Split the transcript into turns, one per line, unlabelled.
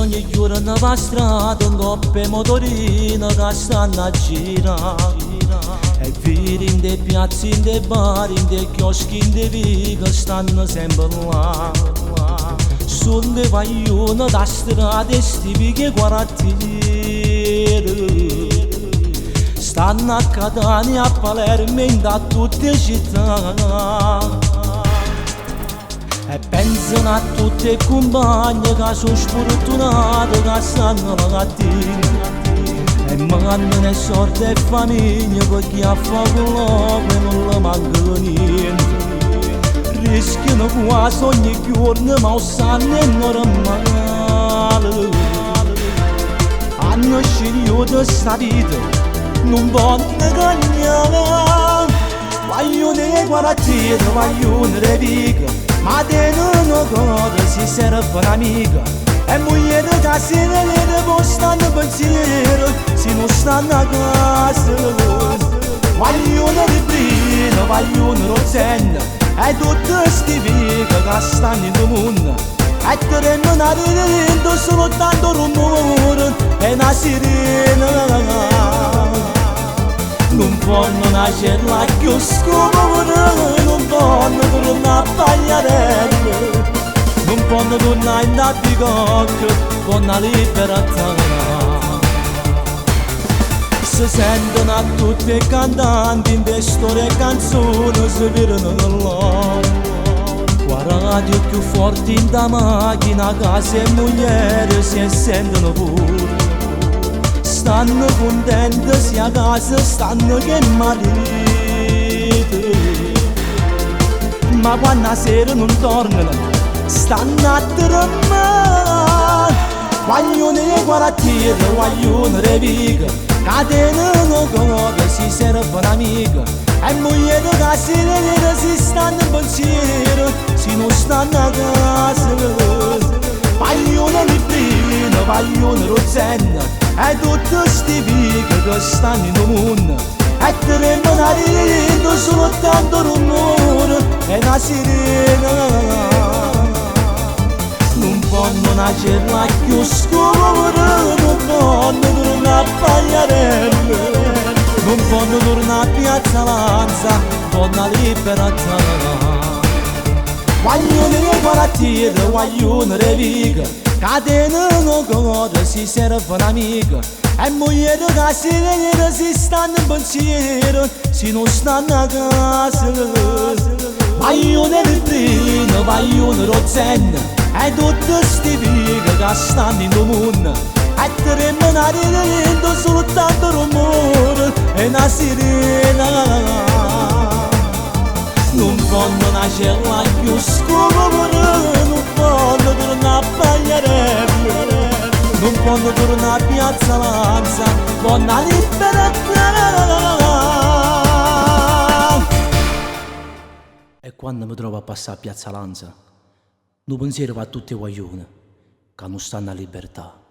ogni giorno va strada, un coppe motorino che stanno a girare. E viri in dei piazzi, in dei bar, in dei chioschi, in dei vico stanno sempre là. Sono dei paglioni da strada e stivi che quartieri. Stanno a Catania, a Palermo e da tutte le città. E pensano a tutte le compagne che sono sfortunate, che stanno lagati. E mandano sorte e famiglia per chi ha fatto l'uomo e non le manca niente. Rischiano quasi ogni giorno ma sanno è normale. Hanno scelto sta vita, non vogliono cagnare. Vogliono le quartiere, vogliono le viche, ma tengono cosa si serve un'amica. E moglie che si vede poi stanno pensiero, se non stanno a casa. Vogliono librino, vogliono rozzenne, e tutte sti viche che stanno in mondo. E terminare dentro solo tanto rumore e una sirena. Non fanno nascere la più scura, non fanno tornare a pagliarelle. Non fanno tornare in bicocca con la libertà. Si sentono a tutti i cantanti in le storie e canzoni si vedono loro. Qua radio più forti in da macchina, casa e moglie si sentono pure. Stanno contenti sia a casa, stanno che marito. Ma quando a sera non tornano, stanno a tremare. Vogliono le quartiere, vogliono le viche, catenano cosa si serve un'amica. E moglie che si vede si stanno in pensiero, se non stanno a casa. Vogliono librino, vogliono rozzenne, e tutte sti viche che stanno in mondo. E terminare dentro solo tanto rumore e una sirena. Non fanno nascere la più scura, non fanno tornare a pagliarelle. Non fanno tornare a Piazza Lanza con la libertà. Vogliono le quartiere, vogliono le viche, catenano cosa si serve un'amica. E moglie che si vede si stanno in pensiero, se non stanno a casa. Vogliono librino, vogliono rozzenne, e tutte sti viche che stanno in mondo. E terminare dentro solo tanto rumore e una sirena. Non fanno nascere la più scura, non fanno tornare a pagliarelle. Non fanno tornare a Piazza Lanza con la libertà. E quando mi trovo a passare a Piazza Lanza, non pensiero va a tutti i guaglioni che non stanno a libertà.